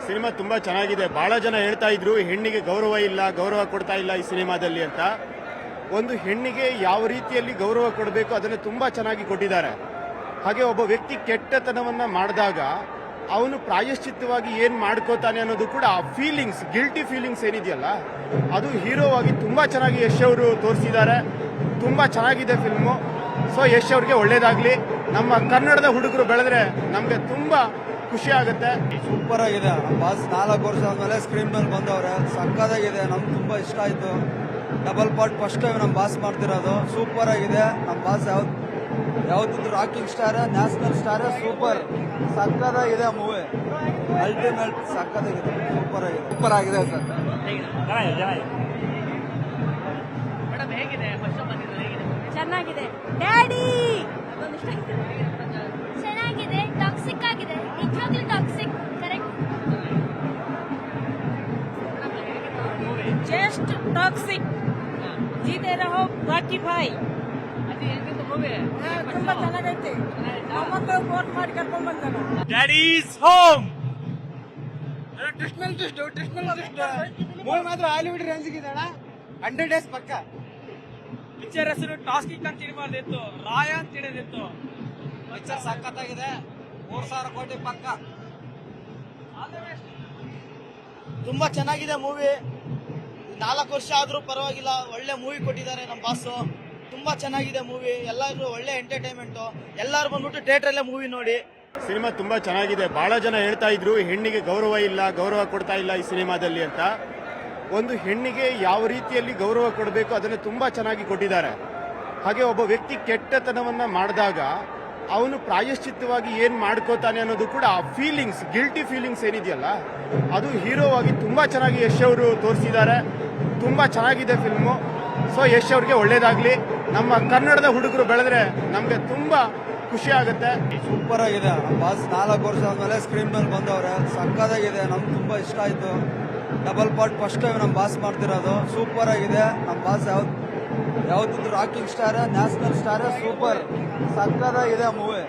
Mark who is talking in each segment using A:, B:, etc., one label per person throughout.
A: Cinema ತುಂಬಾ ಚೆನ್ನಾಗಿದೆ. ಬಹಳ ಜನ ಹೇಳ್ತಾ ಇದ್ರು ಹೆಣ್ಣಿಗೆ ಗೌರವ ಇಲ್ಲ, ಗೌರವ ಕೊಡ್ತಾ ಇಲ್ಲ ಈ ಸಿನಿಮಾದಲ್ಲಿ ಅಂತ. ಒಂದು ಹೆಣ್ಣಿಗೆ ಯಾವ ರೀತಿಯಲ್ಲಿ ಗೌರವ ಕೊಡಬೇಕು ಅದನ್ನು ತುಂಬಾ ಚೆನ್ನಾಗಿ ಕೊಟ್ಟಿದ್ದಾರೆ. ಹಾಗೆ ಒಬ್ಬ ವ್ಯಕ್ತಿ ಕೆಟ್ಟತನವನ್ನ ಮಾಡಿದಾಗ ಅವನು ಪ್ರಾಯಶ್ಚಿತ್ತವಾಗಿ ಏನ್ ಮಾಡ್ಕೋತಾನೆ ಅನ್ನೋದು ಕೂಡ ಆ ಫೀಲಿಂಗ್ಸ್, ಗಿಲ್ಟಿ ಫೀಲಿಂಗ್ಸ್ ಏನಿದೆಯಲ್ಲ ಅದು ಹೀರೋವಾಗಿ ತುಂಬಾ ಚೆನ್ನಾಗಿ ಯಶ್ ಅವರು ತೋರಿಸಿದ್ದಾರೆ. ತುಂಬಾ ಚೆನ್ನಾಗಿದೆ ಫಿಲ್ಮು. ಸೊ ಯಶ್ ಅವ್ರಿಗೆ ಒಳ್ಳೇದಾಗ್ಲಿ. ನಮ್ಮ ಕನ್ನಡದ ಹುಡುಗರು ಬೆಳೆದ್ರೆ ನಮ್ಗೆ ತುಂಬಾ ಖುಷಿ ಆಗುತ್ತೆ.
B: ಸೂಪರ್ ಆಗಿದೆ. ನಮ್ಮ ಬಾಸ್ 4 ವರ್ಷ ಆದ್ಮೇಲೆ ಸ್ಕ್ರೀನ್ ಮೇಲೆ ಬಂದವ್ರೆ. ಸಕ್ಕದಾಗಿದೆ. ನಮ್ಗೆ ತುಂಬಾ ಇಷ್ಟ ಆಯ್ತು. ಡಬಲ್ ಪಾರ್ಟ್ ಫಸ್ಟ್ ಟೈಮ್ ನಮ್ಮ ಬಾಸ್ ಮಾಡ್ತಿರೋದು. ಸೂಪರ್ ಆಗಿದೆ. ನಮ್ಮ ಬಾಸ್ ಯಾವ್ದಿದ್ರು rocking star, national star. Super ಸಕ್ಕದಾಗಿದೆ ಮೂವಿ. ಅಲ್ಟಿಮೇಟ್ ಸಕ್ಕದಾಗಿದೆ. ಸೂಪರ್ ಆಗಿದೆ. ಸೂಪರ್ ಆಗಿದೆ ಸರ್.
C: ಚೆನ್ನಾಗಿದೆ. ಡ್ಯಾಡಿ
D: ಚೆನ್ನಾಗಿದೆ. ಟಾಕ್ಸಿಕ್ ಆಗಿದೆ. ನಿಜವಾಗ್ಲೂ ಟಾಕ್ಸಿಕ್. ಕರೆಕ್ಟ್.
C: Just toxic. ಜೀತೆ ರಹೋ ರಾಕಿ ಭಾಯ್. ತುಂಬಾ ಚೆನ್ನಾಗೈತೆ. ಮಕ್ಕಳು ವೋಟ್ ಮಾಡಿ ಕರ್ಕೊಂಡ್ ಬಂದಾರ.
E: Daddy's home. ಟ್ವಿಸ್ಟ್ ಮೂವಿ ಮಾತ್ರ ಹಾಲಿವುಡ್ ರೇಂಜ್ಗೆ ಇದೆ ಅಣ್ಣ. 100 ಡೇಸ್ ಪಕ್ಕ. ಪಿಕ್ಚರ್ ಹೆಸರು ಟಾಸ್ಕಿಕ್ ಅಂತ ಇಡಬಾರ್ದಿತ್ತು, ರಾಯ ಅಂತ ಇಡೋದಿತ್ತು. ಪಿಕ್ಚರ್ ಸಖತ್ತಾಗಿದೆ. 3000 ಕೋಟಿ ಪಕ್ಕ.
F: ತುಂಬಾ ಚೆನ್ನಾಗಿದೆ ಮೂವಿ. 4 ವರ್ಷ ಆದ್ರೂ ಪರವಾಗಿಲ್ಲ, ಒಳ್ಳೆ ಮೂವಿ ಕೊಟ್ಟಿದ್ದಾರೆ ನಮ್ಮ ಬಾಸು. ತುಂಬಾ ಚೆನ್ನಾಗಿದೆ ಮೂವಿ. ಎಲ್ಲರೂ ಒಳ್ಳೆ ಎಂಟರ್ಟೈನ್ಮೆಂಟ್. ಎಲ್ಲರೂ ಬಂದ್ಬಿಟ್ಟು ಥಿಯೇಟರ್ ಅಲ್ಲೇ ಮೂವಿ ನೋಡಿ.
A: ಸಿನಿಮಾ ತುಂಬಾ ಚೆನ್ನಾಗಿದೆ. ಬಹಳ ಜನ ಹೇಳ್ತಾ ಇದ್ರು ಹೆಣ್ಣಿಗೆ ಗೌರವ ಇಲ್ಲ, ಗೌರವ ಕೊಡ್ತಾ ಇಲ್ಲ ಈ ಸಿನಿಮಾದಲ್ಲಿ ಅಂತ. ಒಂದು ಹೆಣ್ಣಿಗೆ ಯಾವ ರೀತಿಯಲ್ಲಿ ಗೌರವ ಕೊಡಬೇಕು ಅದನ್ನು ತುಂಬಾ ಚೆನ್ನಾಗಿ ಕೊಟ್ಟಿದ್ದಾರೆ. ಹಾಗೆ ಒಬ್ಬ ವ್ಯಕ್ತಿ ಕೆಟ್ಟತನವನ್ನ ಮಾಡಿದಾಗ ಅವನು ಪ್ರಾಯಶ್ಚಿತ್ತವಾಗಿ ಏನ್ ಮಾಡ್ಕೋತಾನೆ ಅನ್ನೋದು ಕೂಡ ಆ ಫೀಲಿಂಗ್ಸ್, ಗಿಲ್ಟಿ ಫೀಲಿಂಗ್ಸ್ ಏನಿದೆಯಲ್ಲ ಅದು ಹೀರೋವಾಗಿ ತುಂಬಾ ಚೆನ್ನಾಗಿ ಯಶ್ ಅವರು ತೋರಿಸಿದ್ದಾರೆ. ತುಂಬಾ ಚೆನ್ನಾಗಿದೆ ಫಿಲ್ಮು. ಸೊ ಯಶ್ ಅವ್ರಿಗೆ ಒಳ್ಳೇದಾಗ್ಲಿ. ನಮ್ಮ ಕನ್ನಡದ ಹುಡುಗರು ಬೆಳೆದ್ರೆ ನಮ್ಗೆ ತುಂಬಾ ಖುಷಿ ಆಗುತ್ತೆ.
B: ಸೂಪರ್ ಆಗಿದೆ. ನಮ್ಮ ಬಾಸ್ 4 ವರ್ಷ ಆದ್ಮೇಲೆ ಸ್ಕ್ರೀನ್ ಮೇಲೆ ಬಂದವ್ರೆ. ಸಕ್ಕದಾಗಿದೆ. ನಮ್ಗೆ ತುಂಬಾ ಇಷ್ಟ ಆಯ್ತು. ಡಬಲ್ ಪಾರ್ಟ್ ಫಸ್ಟ್ ಟೈಮ್ ನಮ್ಮ ಬಾಸ್ ಮಾಡ್ತಿರೋದು. ಸೂಪರ್ ಆಗಿದೆ. ನಮ್ಮ ಬಾಸ್ ಯಾವ್ದಿದ್ರು rocking star, national star. Super ಸಕ್ಕದಾಗಿದೆ ಮೂವಿ.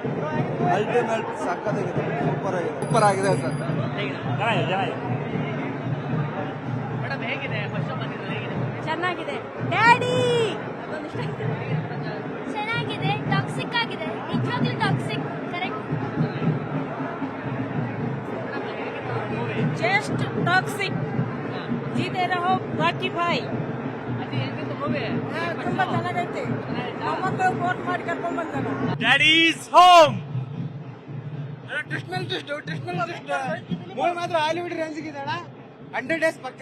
B: ಅಲ್ಟಿಮೇಟ್ ಸಕ್ಕದಾಗಿದೆ. ಸೂಪರ್ ಆಗಿದೆ. ಸೂಪರ್ ಆಗಿದೆ ಸರ್.
C: ಚೆನ್ನಾಗಿದೆ. ಡ್ಯಾಡಿ
D: ಚೆನ್ನಾಗಿದೆ. ಟಾಕ್ಸಿಕ್ ಆಗಿದೆ. ನಿಜವಾಗ್ಲೂ ಟಾಕ್ಸಿಕ್. ಕರೆಕ್ಟ್.
C: Just toxic. ಜೀತೆ ರಹೋ ರಾಕಿ ಭಾಯ್. ತುಂಬಾ ಚೆನ್ನಾಗೈತೆ. ಮಕ್ಕಳು ವೋಟ್ ಮಾಡಿ ಕರ್ಕೊಂಡ್ ಬಂದಾರ.
E: Daddy's home. ಟ್ವಿಸ್ಟ್ ಮೂವಿ ಮಾತ್ರ ಹಾಲಿವುಡ್ ರೇಂಜ್ಗೆ ಇದೆ ಅಣ್ಣ. 100 ಡೇಸ್ ಪಕ್ಕ.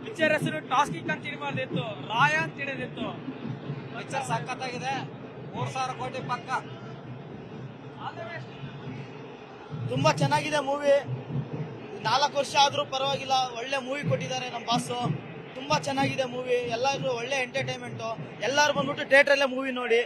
E: ಪಿಕ್ಚರ್ ಹೆಸರು ಟಾಸ್ಕಿಕ್ ಅಂತ ಇಡಬಾರ್ದಿತ್ತು, ರಾಯ ಅಂತ ಇಡೋದಿತ್ತು. ಪಿಕ್ಚರ್ ಸಖತ್ತಾಗಿದೆ. 3000 ಕೋಟಿ ಪಕ್ಕ.
F: ತುಂಬಾ ಚೆನ್ನಾಗಿದೆ ಮೂವಿ. 4 ವರ್ಷ ಆದ್ರೂ ಪರವಾಗಿಲ್ಲ, ಒಳ್ಳೆ ಮೂವಿ ಕೊಟ್ಟಿದ್ದಾರೆ ನಮ್ಮ ಬಾಸು. ತುಂಬಾ ಚೆನ್ನಾಗಿದೆ ಮೂವಿ. ಎಲ್ಲರೂ ಒಳ್ಳೆ ಎಂಟರ್ಟೈನ್ಮೆಂಟ್. ಎಲ್ಲರೂ ಬಂದ್ಬಿಟ್ಟು ಥಿಯೇಟರ್ ಅಲ್ಲೇ ಮೂವಿ ನೋಡಿ.